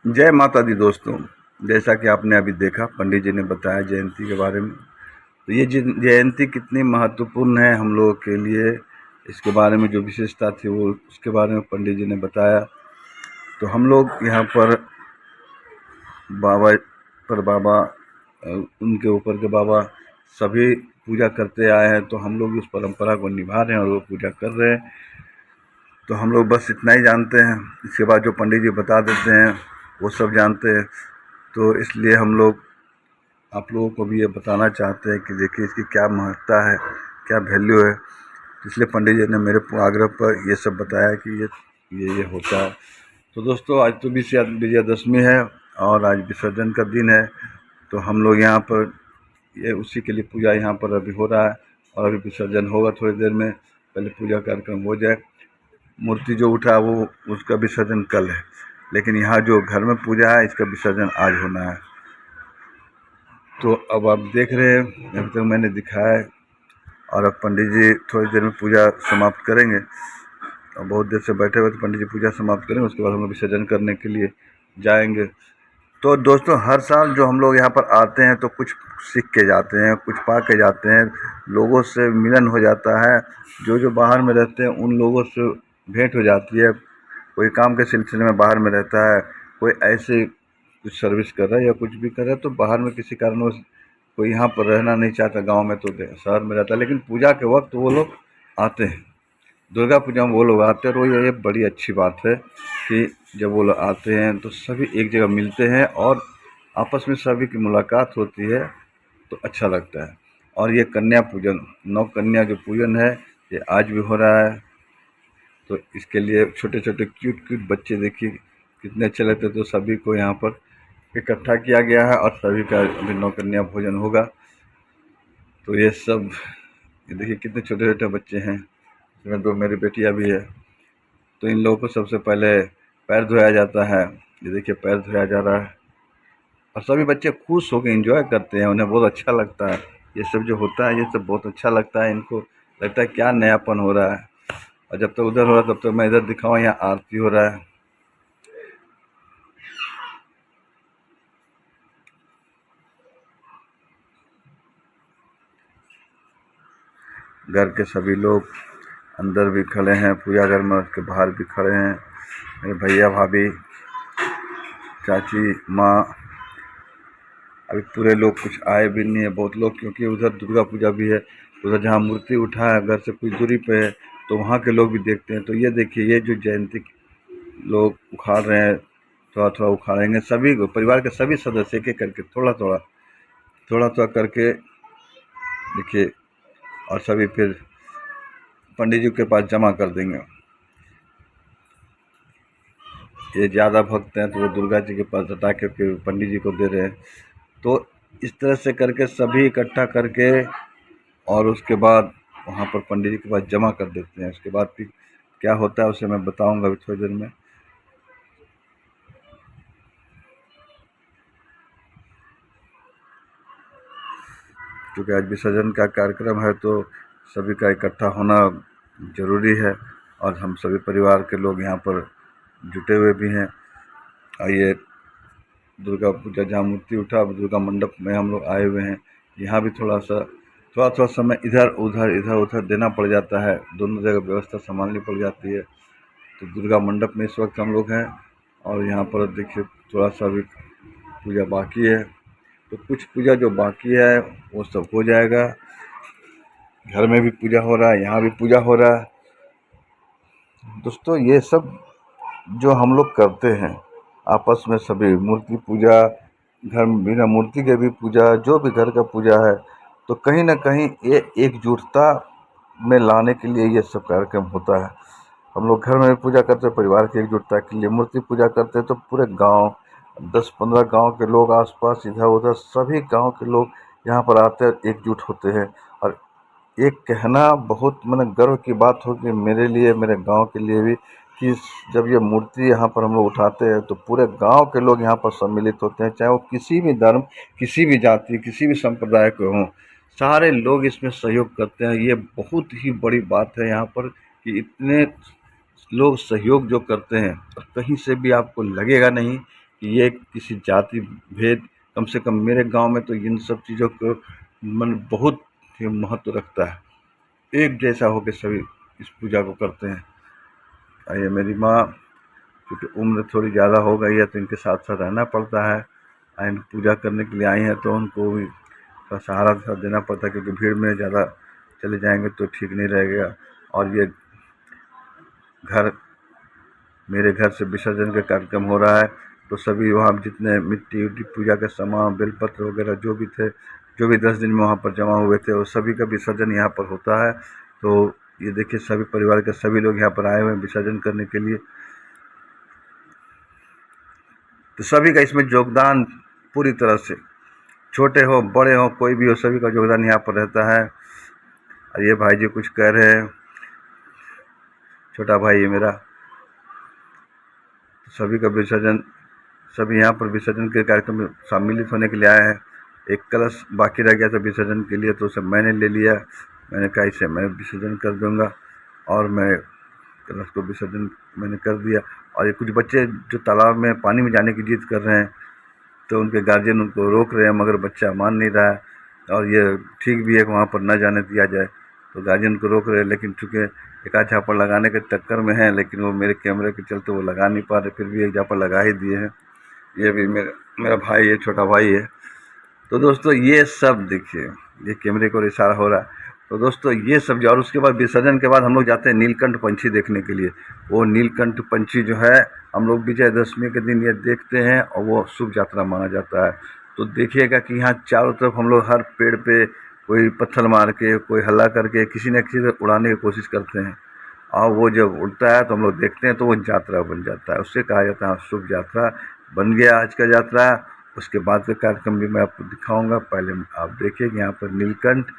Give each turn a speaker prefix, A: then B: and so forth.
A: जय माता दी दोस्तों। जैसा कि आपने अभी देखा, पंडित जी ने बताया जयंती के बारे में। तो ये जयंती कितनी महत्वपूर्ण है हम लोगों के लिए, इसके बारे में जो विशेषता थी वो उसके बारे में पंडित जी ने बताया। तो हम लोग यहाँ पर बाबा उनके ऊपर के बाबा सभी पूजा करते आए हैं, तो हम लोग उस परंपरा को निभा रहे हैं और वो पूजा कर रहे हैं। तो हम लोग बस इतना ही जानते हैं, इसके बाद जो पंडित जी बता देते हैं वो सब जानते हैं। तो इसलिए हम लोग आप लोगों को भी ये बताना चाहते हैं कि देखिए इसकी क्या महत्ता है, क्या वैल्यू है। इसलिए पंडित जी ने मेरे आग्रह पर ये सब बताया कि ये होता है। तो दोस्तों, आज तो विजयादशमी है और आज विसर्जन का दिन है। तो हम लोग यहाँ पर ये उसी के लिए पूजा यहाँ पर अभी हो रहा है और अभी विसर्जन होगा थोड़ी देर में। पहले पूजा कार्यक्रम हो जाए। मूर्ति जो उठा वो उसका विसर्जन कल है, लेकिन यहाँ जो घर में पूजा है इसका विसर्जन आज होना है। तो अब आप देख रहे हैं, अभी तक मैंने दिखाया है और अब पंडित जी थोड़ी देर में पूजा समाप्त करेंगे और बहुत देर से बैठे हुए तो पंडित जी पूजा समाप्त करेंगे, उसके बाद हम लोग विसर्जन करने के लिए जाएंगे। तो दोस्तों, हर साल जो हम लोग यहाँ पर आते हैं तो कुछ सीख के जाते हैं, कुछ पा के जाते हैं, लोगों से मिलन हो जाता है। जो बाहर में रहते हैं उन लोगों से भेंट हो जाती है। कोई काम के सिलसिले में बाहर में रहता है, कोई ऐसे कुछ सर्विस कर रहा है या कुछ भी कर रहा है, तो बाहर में किसी कारणवश कोई यहाँ पर रहना नहीं चाहता, गांव में तो शहर में रहता है, लेकिन पूजा के वक्त वो लोग आते हैं। दुर्गा पूजा में वो लोग आते हैं और ये बड़ी अच्छी बात है कि जब वो लोग आते हैं तो सभी एक जगह मिलते हैं और आपस में सभी की मुलाकात होती है, तो अच्छा लगता है। और ये कन्या पूजन, नौ कन्या जो पूजन है, ये आज भी हो रहा है। तो इसके लिए छोटे छोटे क्यूट क्यूट बच्चे देखिए कितने अच्छे लगते हैं। तो सभी को यहाँ पर इकट्ठा किया गया है और सभी का अभी नौ कन्या भोजन होगा। तो ये सब, ये देखिए कितने छोटे छोटे बच्चे हैं, इसमें दो मेरी बेटियाँ भी है। तो इन लोगों को सबसे पहले पैर धोया जाता है। ये देखिए पैर धोया जा रहा है और सभी बच्चे खुश होकर एंजॉय करते हैं, उन्हें बहुत अच्छा लगता है। ये सब जो होता है ये सब बहुत अच्छा लगता है, इनको लगता है क्या नयापन हो रहा है। और जब तक उधर हो रहा है तब तक मैं इधर दिखाऊँ, यहाँ आरती हो रहा है। घर के सभी लोग अंदर भी खड़े हैं पूजा घर में, उसके बाहर भी खड़े हैं मेरे भैया भाभी, चाची, माँ। अभी पूरे लोग कुछ आए भी नहीं है, बहुत लोग, क्योंकि उधर दुर्गा पूजा भी है। उधर जहाँ मूर्ति उठा है घर से कुछ दूरी पे है, तो वहाँ के लोग भी देखते हैं। तो ये देखिए, ये जो जयंती लोग उखाड़ रहे हैं, थोड़ा थोड़ा उखाड़ेंगे सभी को, परिवार के सभी सदस्य एक एक करके थोड़ा थोड़ा करके देखिए, और सभी फिर पंडित जी के पास जमा कर देंगे। ये ज़्यादा भक्त हैं तो वो दुर्गा जी के पास हटा के फिर पंडित जी को दे रहे हैं। तो इस तरह से करके सभी इकट्ठा करके और उसके बाद वहाँ पर पंडित जी के पास जमा कर देते हैं। उसके बाद फिर क्या होता है उसे मैं बताऊंगा अभी थोड़ी देर में। क्योंकि आज विसर्जन का कार्यक्रम है तो सभी का इकट्ठा होना ज़रूरी है और हम सभी परिवार के लोग यहाँ पर जुटे हुए भी हैं। आइए, दुर्गा पूजा जहाँ मूर्ति उठा दुर्गा मंडप में हम लोग आए हुए हैं। यहाँ भी थोड़ा समय इधर उधर देना पड़ जाता है, दोनों जगह व्यवस्था संभालनी पड़ जाती है। तो दुर्गा मंडप में इस वक्त हम लोग हैं और यहाँ पर देखिए थोड़ा सा भी पूजा बाकी है। तो कुछ पूजा जो बाकी है वो सब हो जाएगा। घर में भी पूजा हो रहा है, यहाँ भी पूजा हो रहा है। दोस्तों, ये सब जो हम लोग करते हैं आपस में, सभी मूर्ति पूजा, घर में बिना मूर्ति के भी पूजा, जो भी घर का पूजा है, तो कहीं ना कहीं ये एकजुटता में लाने के लिए ये सब कार्यक्रम होता है। हम लोग घर में भी पूजा करते हैं परिवार की एकजुटता के लिए, मूर्ति पूजा करते हैं तो पूरे गांव 10-15 गांव के लोग आसपास इधर उधर सभी गांव के लोग यहाँ पर आते हैं, एकजुट होते हैं। और एक कहना बहुत गर्व की बात होगी मेरे लिए, मेरे गांव के लिए भी, कि जब ये मूर्ति यहाँ पर हम लोग उठाते हैं तो पूरे गांव के लोग यहाँ पर सम्मिलित होते हैं, चाहे वो किसी भी धर्म, किसी भी जाति, किसी भी संप्रदाय के हों, सारे लोग इसमें सहयोग करते हैं। ये बहुत ही बड़ी बात है यहाँ पर कि इतने लोग सहयोग जो करते हैं, और कहीं से भी आपको लगेगा नहीं ये किसी जाति भेद, कम से कम मेरे गांव में तो इन सब चीज़ों को मन बहुत ही महत्व रखता है। एक जैसा होकर सभी इस पूजा को करते हैं। और ये मेरी माँ, क्योंकि उम्र थोड़ी ज़्यादा हो गई है तो इनके साथ साथ रहना पड़ता है। इन पूजा करने के लिए आई हैं तो उनको भी थोड़ा सहारा देना पड़ता है, क्योंकि भीड़ में ज़्यादा चले जाएंगे तो ठीक नहीं रहेगा। और ये घर, मेरे घर से विसर्जन का कार्यक्रम हो रहा है, तो सभी वहाँ जितने मिट्टी उट्टी पूजा के सामान, बेलपत्र वगैरह जो भी थे, जो भी 10 दिन में वहाँ पर जमा हुए थे, वो सभी का विसर्जन यहाँ पर होता है। तो ये देखिए सभी परिवार के सभी लोग यहाँ पर आए हुए हैं विसर्जन करने के लिए। तो सभी का इसमें योगदान पूरी तरह से, छोटे हो बड़े हो कोई भी हो, सभी का योगदान यहाँ पर रहता है। और ये भाई जी कुछ कह रहे हैं, छोटा भाई है मेरा। सभी का विसर्जन, सभी यहाँ पर विसर्जन के कार्यक्रम में सम्मिलित होने के लिए आए हैं। एक कलश बाकी रह गया था विसर्जन के लिए, तो उसे मैंने ले लिया। मैंने कहा इसे मैं विसर्जन कर दूंगा, और मैं कलश को विसर्जन मैंने कर दिया। और ये कुछ बच्चे जो तालाब में पानी में जाने की जिद कर रहे हैं, तो उनके गार्जियन उनको रोक रहे हैं, मगर बच्चा मान नहीं रहा है। और ये ठीक भी है कि वहाँ पर न जाने दिया जाए, तो गार्जियन को रोक रहे हैं। लेकिन चूँकि एक आध झापड़ लगाने के चक्कर में है, लेकिन वो मेरे कैमरे के चलते वो लगा नहीं पा रहे, फिर भी एक झापड़ लगा ही दिए हैं। ये भी मेरा भाई है, छोटा भाई है। तो दोस्तों ये सब देखिए, ये कैमरे को इशारा हो रहा है। तो दोस्तों ये सब जो, और उसके बाद विसर्जन के बाद हम लोग जाते हैं नीलकंठ पंछी देखने के लिए। वो नीलकंठ पंछी जो है हम लोग विजयदशमी के दिन ये देखते हैं, और वो शुभ यात्रा माना जाता है। तो देखिएगा कि यहाँ चारों तरफ हम लोग हर पेड़ पे कोई पत्थर मार के, कोई हल्ला करके किसी न किसी से उड़ाने की कोशिश करते हैं। और वो जब उड़ता है तो हम लोग देखते हैं, तो वो यात्रा बन जाता है। उससे कहा जाता है शुभ यात्रा बन गया आज का यात्रा। उसके बाद का कार्यक्रम भी मैं आपको दिखाऊंगा। पहले आप देखिए कि यहाँ पर नीलकंठ